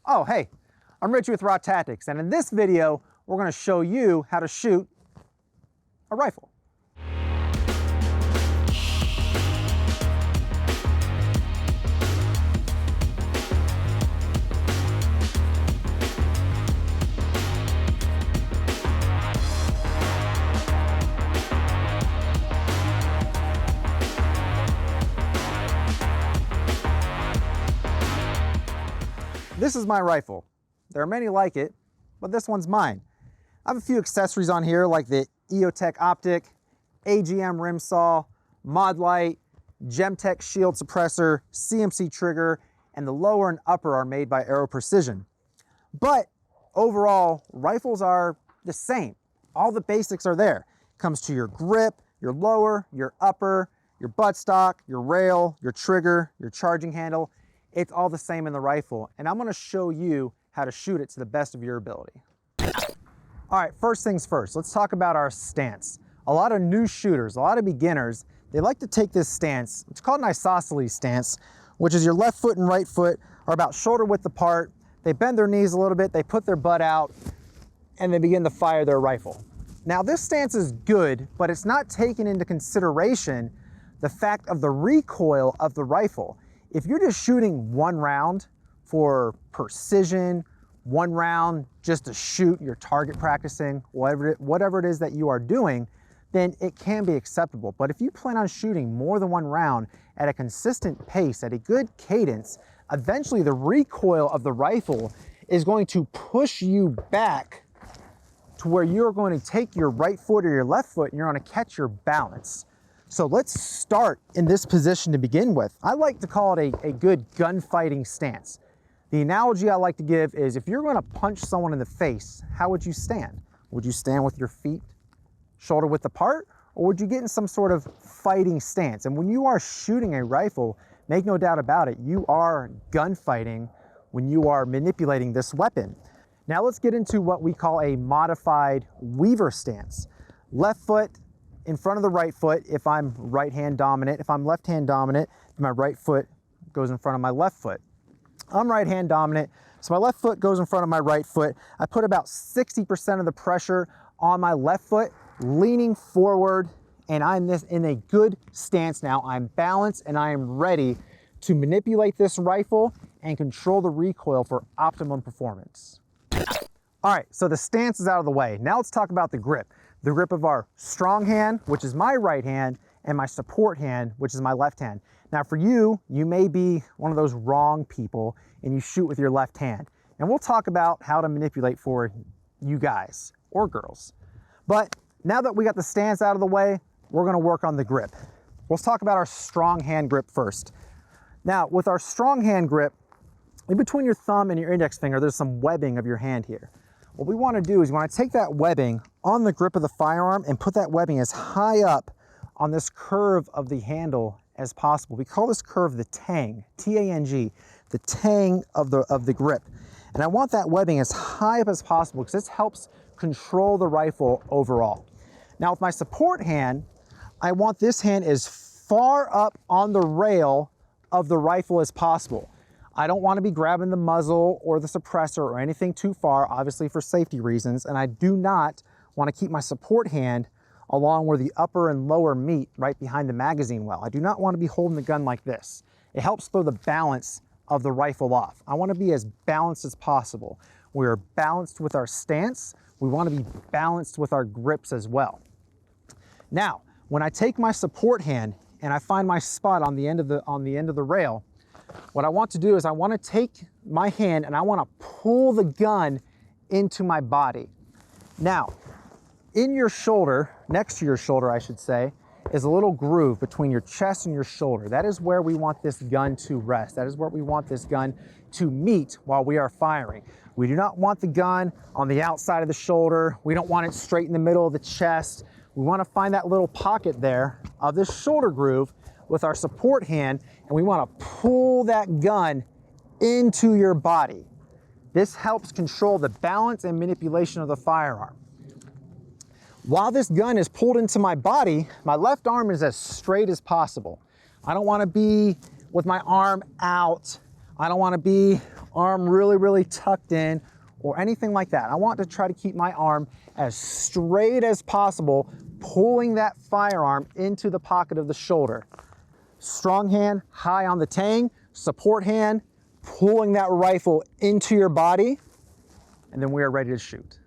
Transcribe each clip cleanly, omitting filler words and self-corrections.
Oh, hey, I'm Richie with Raw Tactics, and in this video, we're going to show you how to shoot a rifle. This is my rifle. There are many like it, but this one's mine. I have a few accessories on here like the EOTech optic, AGM rim saw, mod light, Gemtech shield suppressor, CMC trigger, and the lower and upper are made by Aero Precision. But overall, rifles are the same. All the basics are there. It comes to your grip, your lower, your upper, your buttstock, your rail, your trigger, your charging handle. It's all the same in the rifle, and I'm gonna show you how to shoot it to the best of your ability. All right, first things first, let's talk about our stance. A lot of new shooters, a lot of beginners, they like to take this stance. It's called an isosceles stance, which is your left foot and right foot are about shoulder width apart. They bend their knees a little bit, they put their butt out, and they begin to fire their rifle. Now this stance is good, but it's not taking into consideration the fact of the recoil of the rifle. If you're just shooting one round for precision, one round just to shoot your target practicing, whatever it is that you are doing, then it can be acceptable. But if you plan on shooting more than one round at a consistent pace, at a good cadence, eventually the recoil of the rifle is going to push you back to where you're going to take your right foot or your left foot and you're going to catch your balance. So let's start in this position to begin with. I like to call it a good gunfighting stance. The analogy I like to give is if you're going to punch someone in the face, how would you stand? Would you stand with your feet shoulder width apart, or would you get in some sort of fighting stance? And when you are shooting a rifle, make no doubt about it, you are gunfighting when you are manipulating this weapon. Now let's get into what we call a modified Weaver stance. Left foot in front of the right foot if I'm right hand dominant. If I'm left hand dominant, my right foot goes in front of my left foot. I'm right hand dominant, so my left foot goes in front of my right foot. I put about 60% of the pressure on my left foot, leaning forward, and I'm in a good stance now. I'm balanced and I am ready to manipulate this rifle and control the recoil for optimum performance. All right, so the stance is out of the way. Now let's talk about the grip. The grip of our strong hand, which is my right hand, and my support hand, which is my left hand. Now for you, you may be one of those wrong people and you shoot with your left hand. And we'll talk about how to manipulate for you guys or girls. But now that we got the stance out of the way, we're gonna work on the grip. Let's talk about our strong hand grip first. Now with our strong hand grip, in between your thumb and your index finger, there's some webbing of your hand here. What we want to do is we want to take that webbing on the grip of the firearm and put that webbing as high up on this curve of the handle as possible. We call this curve the tang, T-A-N-G, the tang of the grip. And I want that webbing as high up as possible because this helps control the rifle overall. Now with my support hand, I want this hand as far up on the rail of the rifle as possible. I don't want to be grabbing the muzzle or the suppressor or anything too far, obviously for safety reasons, and I do not want to keep my support hand along where the upper and lower meet right behind the magazine well. I do not want to be holding the gun like this. It helps throw the balance of the rifle off. I want to be as balanced as possible. We are balanced with our stance. We want to be balanced with our grips as well. Now, when I take my support hand and I find my spot on the end of the rail, what I want to do is I want to take my hand and I want to pull the gun into my body. Now, in your shoulder, next to your shoulder, I should say, is a little groove between your chest and your shoulder. That is where we want this gun to rest. That is where we want this gun to meet while we are firing. We do not want the gun on the outside of the shoulder. We don't want it straight in the middle of the chest. We want to find that little pocket there of this shoulder groove with our support hand, and we want to pull that gun into your body. This helps control the balance and manipulation of the firearm. While this gun is pulled into my body, my left arm is as straight as possible. I don't want to be with my arm out I don't want to be arm really tucked in or anything like that. I want to try to keep my arm as straight as possible, pulling that firearm into the pocket of the shoulder. Strong hand, high on the tang, support hand, pulling that rifle into your body, and then we are ready to shoot.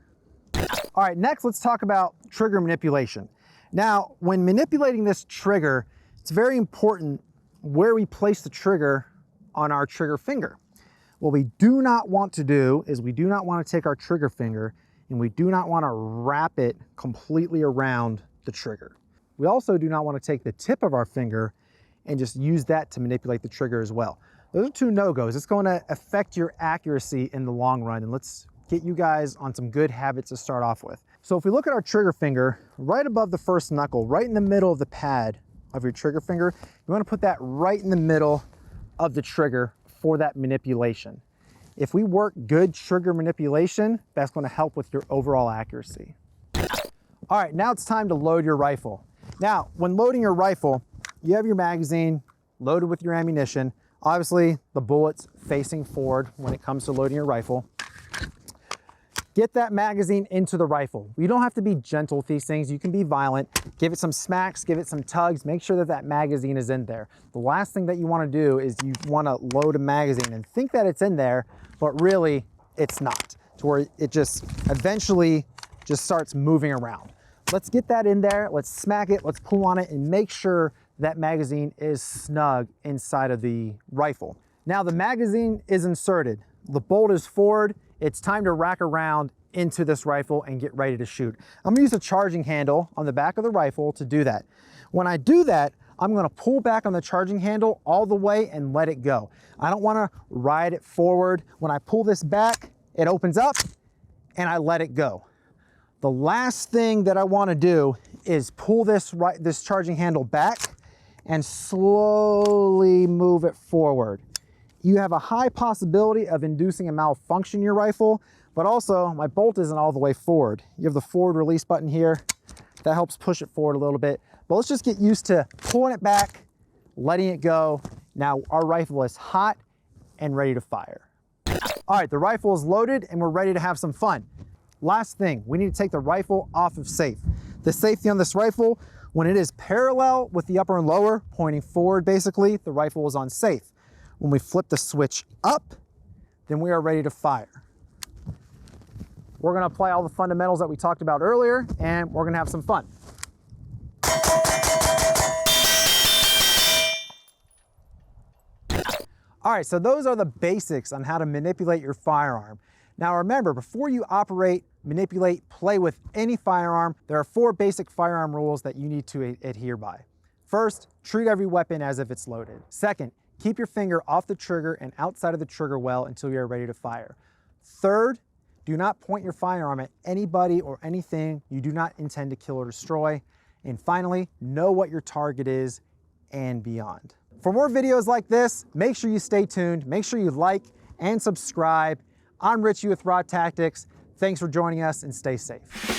All right, next let's talk about trigger manipulation. Now, when manipulating this trigger, it's very important where we place the trigger on our trigger finger. What we do not want to do is we do not want to take our trigger finger and we do not want to wrap it completely around the trigger. We also do not want to take the tip of our finger and just use that to manipulate the trigger as well. Those are two no-goes. It's going to affect your accuracy in the long run, and let's get you guys on some good habits to start off with. So if we look at our trigger finger, right above the first knuckle, right in the middle of the pad of your trigger finger, you want to put that right in the middle of the trigger for that manipulation. If we work good trigger manipulation, that's going to help with your overall accuracy. All right, now it's time to load your rifle. Now, when loading your rifle, you have your magazine loaded with your ammunition. Obviously, the bullet's facing forward when it comes to loading your rifle. Get that magazine into the rifle. You don't have to be gentle with these things. You can be violent. Give it some smacks, give it some tugs. Make sure that that magazine is in there. The last thing that you want to do is you want to load a magazine and think that it's in there, but really it's not, to where it just eventually just starts moving around. Let's get that in there. Let's smack it. Let's pull on it and make sure that magazine is snug inside of the rifle. Now the magazine is inserted. The bolt is forward. It's time to rack around into this rifle and get ready to shoot. I'm gonna use a charging handle on the back of the rifle to do that. When I do that, I'm gonna pull back on the charging handle all the way and let it go. I don't wanna ride it forward. When I pull this back, it opens up and I let it go. The last thing that I wanna do is pull this charging handle back and slowly move it forward. You have a high possibility of inducing a malfunction in your rifle, but also my bolt isn't all the way forward. You have the forward release button here. That helps push it forward a little bit. But let's just get used to pulling it back, letting it go. Now our rifle is hot and ready to fire. All right, the rifle is loaded and we're ready to have some fun. Last thing, we need to take the rifle off of safe. The safety on this rifle, when it is parallel with the upper and lower, pointing forward basically, the rifle is on safe. When we flip the switch up, then we are ready to fire. We're gonna apply all the fundamentals that we talked about earlier, and we're gonna have some fun. All right, so those are the basics on how to manipulate your firearm. Now remember, before you operate, manipulate, play with any firearm, there are 4 basic firearm rules that you need to adhere by. First, treat every weapon as if it's loaded. Second, keep your finger off the trigger and outside of the trigger well until you are ready to fire. Third, do not point your firearm at anybody or anything you do not intend to kill or destroy. And finally, know what your target is and beyond. For more videos like this, make sure you stay tuned, make sure you like and subscribe. I'm Richie with Raw Tactics. Thanks for joining us and stay safe.